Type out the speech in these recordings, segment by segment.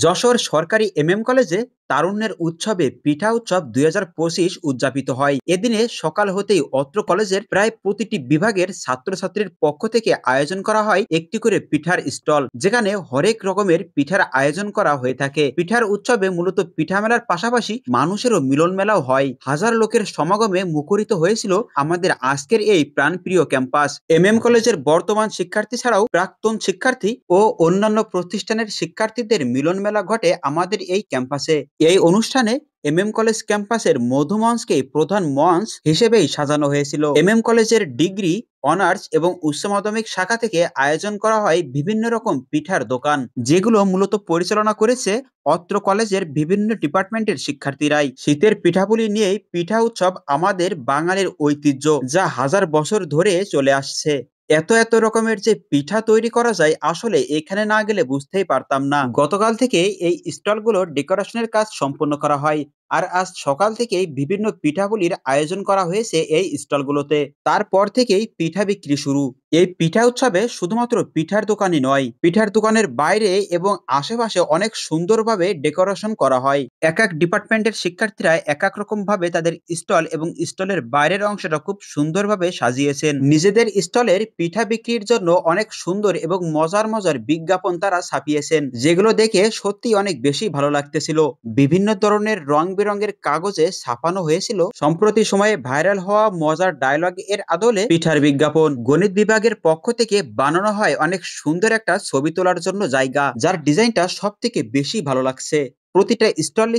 যশোর সরকারি কলেজে তারুণ্যের উৎসবে পিঠা উৎসব 2025 উদযাপিত হয়। এদিনে সকাল হতেই অত্র কলেজের প্রায় প্রতিটি বিভাগের ছাত্রছাত্রীর পক্ষ থেকে আয়োজন করা হয় একটি করে পিঠার স্টল, যেখানে হরেক রকমের পিঠার আয়োজন করা হয়ে থাকে। পিঠার উৎসবে মূলত পিঠা মেলার পাশাপাশি মানুষেরও মিলন মেলাও হয়। হাজার লোকের সমাগমে মুখরিত হয়েছিল আমাদের আজকের এই প্রাণপ্রিয় ক্যাম্পাস। কলেজের বর্তমান শিক্ষার্থী ছাড়াও প্রাক্তন শিক্ষার্থী ও অন্যান্য প্রতিষ্ঠানের শিক্ষার্থীদের মিলন মেলা ঘটে আমাদের এই ক্যাম্পাসে। এই অনুষ্ঠানে কলেজ ক্যাম্পাসের মধুমঞ্চকে প্রধান মঞ্চ হিসেবেই সাজানো হয়েছিল। কলেজের ডিগ্রি, অনার্স এবং উচ্চ মাধ্যমিক শাখা থেকে আয়োজন করা হয় বিভিন্ন রকম পিঠার দোকান, যেগুলো মূলত পরিচালনা করেছে অত্র কলেজের বিভিন্ন ডিপার্টমেন্টের শিক্ষার্থীরাই। শীতের পিঠাপুলি নিয়েই পিঠা উৎসব আমাদের বাঙালির ঐতিহ্য, যা হাজার বছর ধরে চলে আসছে। এত এত রকমের যে পিঠা তৈরি করা যায়, আসলে এখানে না গেলে বুঝতেই পারতাম না। গতকাল থেকে এই স্টলগুলোর ডেকোরেশনের কাজ সম্পন্ন করা হয়, আর আজ সকাল থেকেই বিভিন্ন পিঠাগুলির আয়োজন করা হয়েছে এই স্টলগুলোতে। তারপর থেকেই পিঠা বিক্রি শুরু। এই পিঠা উৎসবে শুধুমাত্র পিঠার দোকানই নয়, পিঠার দোকানের বাইরে এবং আশেপাশে অনেক সুন্দরভাবে ডেকোরেশন করা হয়। এক এক ডিপার্টমেন্টের শিক্ষার্থীরা এক এক রকম ভাবে তাদের স্টল এবং স্টলের বাইরের অংশটা খুব সুন্দরভাবে সাজিয়েছেন। নিজেদের স্টলের পিঠা বিক্রির জন্য অনেক সুন্দর এবং মজার মজার বিজ্ঞাপন তারা ছাপিয়েছেন, যেগুলো দেখে সত্যি অনেক বেশি ভালো লাগতেছিল। বিভিন্ন ধরনের রং বেরঙের কাগজে ছাপানো হয়েছিল সম্প্রতি সময়ে ভাইরাল হওয়া মজার ডায়লগ এর আদলে পিঠার বিজ্ঞাপন। গণিত বিভাগের পক্ষ থেকে বানানো হয় অনেক সুন্দর একটা ছবি তোলার জন্য জায়গা, যার ডিজাইনটা সব থেকে বেশি ভালো লাগছে। প্রতিটা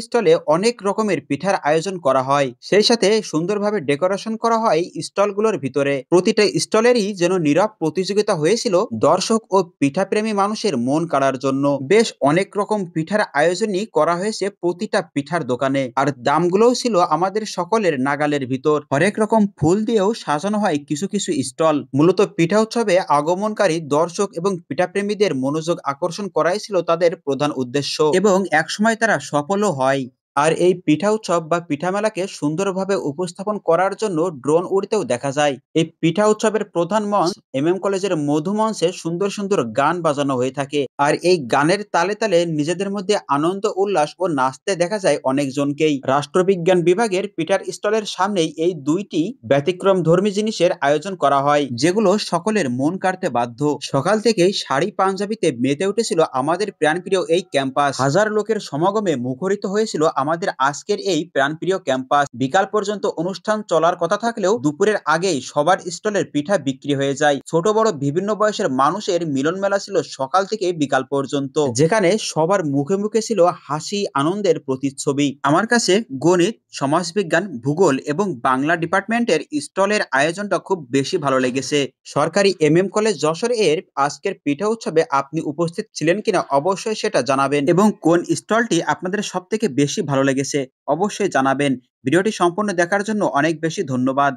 স্টলে অনেক রকমের পিঠার আয়োজন করা হয়, সেই সাথে সুন্দরভাবে ডেকোরেশন করা হয় স্টলগুলোর ভিতরে। প্রতিটা স্টলেরই যেন নীরব প্রতিযোগিতা হয়েছিল দর্শক ও পিঠাপ্রেমী মানুষের মন কাড়ার জন্য। বেশ অনেক রকম পিঠার আয়োজনই করা হয়েছে প্রতিটা পিঠার দোকানে, আর দামগুলোও ছিল আমাদের সকলের নাগালের ভিতর। হরেক রকম ফুল দিয়েও সাজানো হয় কিছু কিছু স্টল। মূলত পিঠা উৎসবে আগমনকারী দর্শক এবং পিঠাপ্রেমীদের মনোযোগ আকর্ষণ করাই ছিল তাদের প্রধান উদ্দেশ্য, এবং একসময় তারা সফলও হয়। আর এই পিঠা উৎসব বা পিঠা মেলাকে সুন্দরভাবে উপস্থাপন করার জন্য ড্রোন উড়তেও দেখা যায়। এই পিঠা উৎসবের প্রধান মঞ্চ কলেজের মধু মঞ্চে সুন্দর সুন্দর গান বাজানো হয়ে থাকে, আর এই গানের তালে তালে নিজেদের মধ্যে আনন্দ উল্লাস ও নাচতে দেখা যায় অনেকজনকেই। রাষ্ট্রবিজ্ঞান বিভাগের পিঠার স্টলের সামনেই এই দুইটি ব্যতিক্রম ধর্মী জিনিসের আয়োজন করা হয়, যেগুলো সকলের মন কাড়তে বাধ্য। সকাল থেকেই শাড়ি পাঞ্জাবিতে মেতে উঠেছিল আমাদের প্রাণপ্রিয় এই ক্যাম্পাস। হাজার লোকের সমাগমে মুখরিত হয়েছিল আমাদের আজকের এই প্রাণপ্রিয় ক্যাম্পাস। বিকাল পর্যন্ত অনুষ্ঠান চলার কথা থাকলেও দুপুরের আগেই সবার স্টলের পিঠা বিক্রি হয়ে যায়। ছোট বড় বিভিন্ন বয়সের মানুষের মিলন মেলা ছিল সকাল থেকে বিকাল পর্যন্ত, যেখানে সবার মুখে মুখে ছিল হাসি আনন্দের প্রতিচ্ছবি। আমার কাছে গণিত, সমাজবিজ্ঞান, ভূগোল এবং বাংলা ডিপার্টমেন্টের স্টলের আয়োজনটা খুব বেশি ভালো লেগেছে। সরকারি কলেজ যশোর এর আজকের পিঠা উৎসবে আপনি উপস্থিত ছিলেন কিনা অবশ্যই সেটা জানাবেন, এবং কোন স্টলটি আপনাদের সব থেকে বেশি ভালো লেগেছে অবশ্যই জানাবেন। ভিডিওটি সম্পূর্ণ দেখার জন্য অনেক বেশি ধন্যবাদ।